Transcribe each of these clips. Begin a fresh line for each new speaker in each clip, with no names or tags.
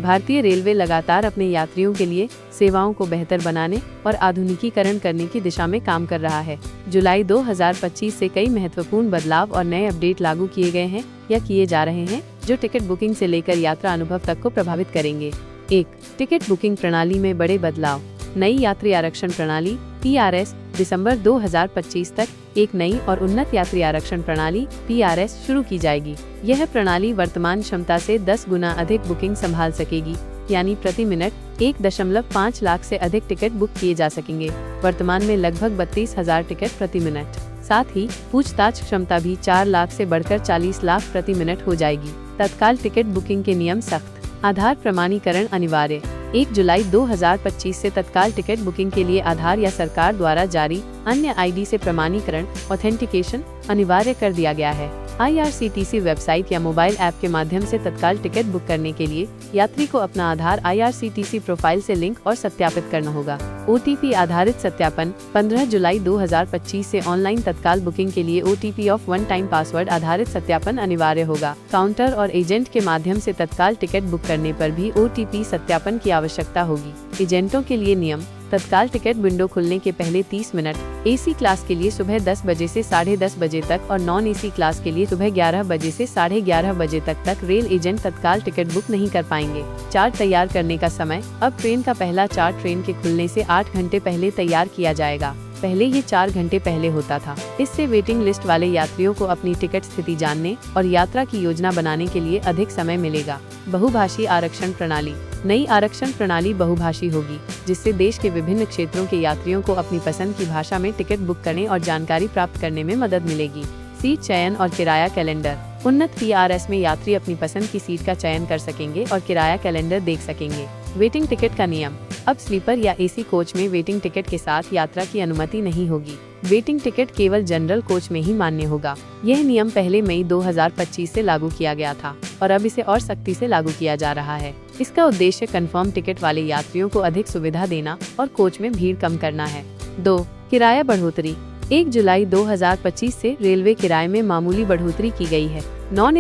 भारतीय रेलवे लगातार अपने यात्रियों के लिए सेवाओं को बेहतर बनाने और आधुनिकीकरण करने की दिशा में काम कर रहा है। जुलाई 2025 से कई महत्वपूर्ण बदलाव और नए अपडेट लागू किए गए हैं या किए जा रहे हैं, जो टिकट बुकिंग से लेकर यात्रा अनुभव तक को प्रभावित करेंगे। 1. टिकट बुकिंग प्रणाली में बड़े बदलाव। नई यात्री आरक्षण प्रणाली PRS दिसंबर 2025 तक एक नई और उन्नत यात्री आरक्षण प्रणाली PRS शुरू की जाएगी। यह प्रणाली वर्तमान क्षमता से 10 गुना अधिक बुकिंग संभाल सकेगी, यानी प्रति मिनट 1.5 लाख से अधिक टिकट बुक किए जा सकेंगे। वर्तमान में लगभग 32,000 टिकट प्रति मिनट। साथ ही पूछताछ क्षमता भी 4 लाख से बढ़कर 40 लाख प्रति मिनट हो जाएगी। तत्काल टिकट बुकिंग के नियम सख्त। आधार प्रमाणीकरण अनिवार्य। 1 जुलाई 2025 से तत्काल टिकट बुकिंग के लिए आधार या सरकार द्वारा जारी अन्य ID से प्रमाणीकरण ऑथेंटिकेशन अनिवार्य कर दिया गया है। IRCTC वेबसाइट या मोबाइल ऐप के माध्यम से तत्काल टिकट बुक करने के लिए यात्री को अपना आधार IRCTC प्रोफाइल से लिंक और सत्यापित करना होगा। OTP आधारित सत्यापन। 15 जुलाई 2025 से ऑनलाइन तत्काल बुकिंग के लिए OTP of one time password आधारित सत्यापन अनिवार्य होगा। काउंटर और एजेंट के माध्यम से तत्काल टिकट बुक करने पर भी OTP सत्यापन की आवश्यकता होगी। एजेंटों के लिए नियम। तत्काल टिकट विंडो खुलने के पहले 30 मिनट AC क्लास के लिए सुबह 10 बजे से 10:30 बजे तक और नॉन AC क्लास के लिए सुबह 11 बजे से 11:30 बजे तक रेल एजेंट तत्काल टिकट बुक नहीं कर पाएंगे। चार्ट तैयार करने का समय। अब ट्रेन का पहला चार्ट ट्रेन के खुलने से 8 घंटे पहले तैयार किया जाएगा। पहले ये 4 घंटे पहले होता था। इससे वेटिंग लिस्ट वाले यात्रियों को अपनी टिकट स्थिति जानने और यात्रा की योजना बनाने के लिए अधिक समय मिलेगा। बहुभाषी आरक्षण प्रणाली। नई आरक्षण प्रणाली बहुभाषी होगी, जिससे देश के विभिन्न क्षेत्रों के यात्रियों को अपनी पसंद की भाषा में टिकट बुक करने और जानकारी प्राप्त करने में मदद मिलेगी। सीट चयन और किराया कैलेंडर। उन्नत PRS में यात्री अपनी पसंद की सीट का चयन कर सकेंगे और किराया कैलेंडर देख सकेंगे। वेटिंग टिकट का नियम। अब स्लीपर या AC कोच में वेटिंग टिकट के साथ यात्रा की अनुमति नहीं होगी। वेटिंग टिकट केवल जनरल कोच में ही मान्य होगा। यह नियम पहले मई 2025 से लागू किया गया था और अब इसे और सख्ती से लागू किया जा रहा है। इसका उद्देश्य कंफर्म टिकट वाले यात्रियों को अधिक सुविधा देना और कोच में भीड़ कम करना है। 2. किराया बढ़ोतरी। 1 जुलाई 2025 से रेलवे किराए में मामूली बढ़ोतरी की गई है। नॉन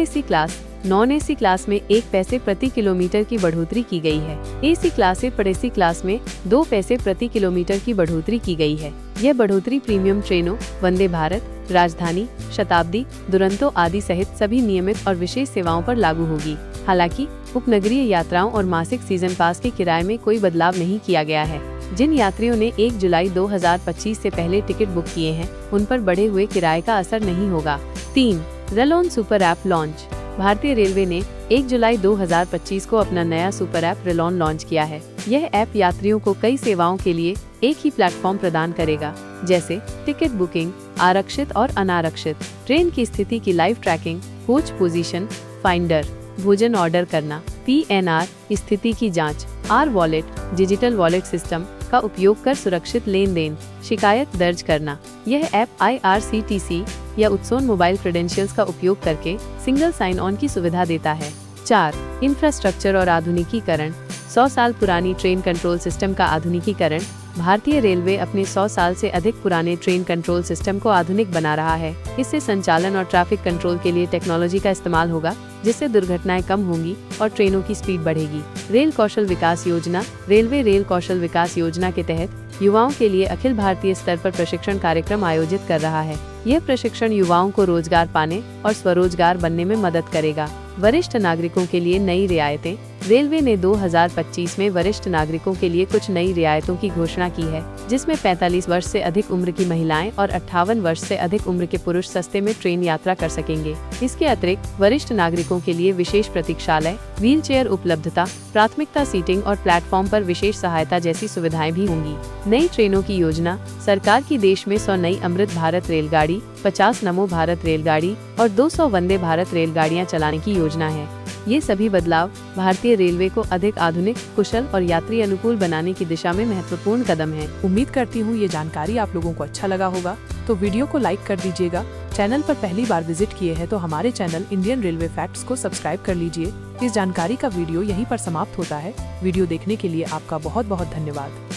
AC क्लास में 1 पैसे प्रति किलोमीटर की बढ़ोतरी की गई है। AC क्लास से AC क्लास में 2 पैसे प्रति किलोमीटर की बढ़ोतरी की गई है। यह बढ़ोतरी प्रीमियम ट्रेनों, वंदे भारत, राजधानी, शताब्दी, दुरंतो आदि सहित सभी नियमित और विशेष सेवाओं पर लागू होगी। हालांकि उपनगरीय यात्राओं और मासिक सीजन पास के किराए में कोई बदलाव नहीं किया गया है। जिन यात्रियों ने 1 जुलाई 2025 से पहले टिकट बुक किए हैं, उन पर बढ़े हुए किराए का असर नहीं होगा। 3. रेलॉन सुपर ऐप लॉन्च। भारतीय रेलवे ने 1 जुलाई 2025 को अपना नया सुपर ऐप रेलॉन लॉन्च किया है। यह ऐप यात्रियों को कई सेवाओं के लिए एक ही प्लेटफॉर्म प्रदान करेगा, जैसे टिकट बुकिंग, आरक्षित और अनारक्षित, ट्रेन की स्थिति की live tracking, coach position finder, भोजन ऑर्डर करना, PNR स्थिति की जांच, R-वॉलेट डिजिटल वॉलेट सिस्टम का उपयोग कर सुरक्षित लेन देन, शिकायत दर्ज करना। यह ऐप IRCTC या उत्सोन मोबाइल क्रेडेंशियल्स का उपयोग करके सिंगल साइन ऑन की सुविधा देता है। 4. इंफ्रास्ट्रक्चर और आधुनिकीकरण। 100 साल पुरानी ट्रेन कंट्रोल सिस्टम का आधुनिकीकरण। भारतीय रेलवे अपने 100 साल से अधिक पुराने ट्रेन कंट्रोल सिस्टम को आधुनिक बना रहा है। इससे संचालन और ट्रैफिक कंट्रोल के लिए टेक्नोलॉजी का इस्तेमाल होगा, जिससे दुर्घटनाएं कम होंगी और ट्रेनों की स्पीड बढ़ेगी। रेल कौशल विकास योजना। रेलवे रेल कौशल विकास योजना के तहत युवाओं के लिए अखिल भारतीय स्तर पर प्रशिक्षण कार्यक्रम आयोजित कर रहा है। यह प्रशिक्षण युवाओं को रोजगार पाने और स्वरोजगार बनने में मदद करेगा। वरिष्ठ नागरिकों के लिए नई रियायतें। रेलवे ने 2025 में वरिष्ठ नागरिकों के लिए कुछ नई रियायतों की घोषणा की है, जिसमें 45 वर्ष से अधिक उम्र की महिलाएं और 58 वर्ष से अधिक उम्र के पुरुष सस्ते में ट्रेन यात्रा कर सकेंगे। इसके अतिरिक्त वरिष्ठ नागरिकों के लिए विशेष प्रतीक्षालय, व्हीलचेयर उपलब्धता, प्राथमिकता सीटिंग और प्लेटफॉर्म पर विशेष सहायता जैसी सुविधाएं भी होंगी। नई ट्रेनों की योजना। सरकार की देश में 100 नई अमृत भारत रेलगाड़ी, 50 नमो भारत रेलगाड़ी और 200 वंदे भारत रेलगाड़ियां चलाने की योजना है। ये सभी बदलाव भारतीय रेलवे को अधिक आधुनिक, कुशल और यात्री अनुकूल बनाने की दिशा में महत्वपूर्ण कदम है।
उम्मीद करती हूँ ये जानकारी आप लोगों को अच्छा लगा होगा, तो वीडियो को लाइक कर दीजिएगा। चैनल पर पहली बार विजिट किए हैं तो हमारे चैनल इंडियन रेलवे फैक्ट्स को सब्सक्राइब कर लीजिए। इस जानकारी का वीडियो यहीं पर समाप्त होता है। वीडियो देखने के लिए आपका बहुत बहुत धन्यवाद।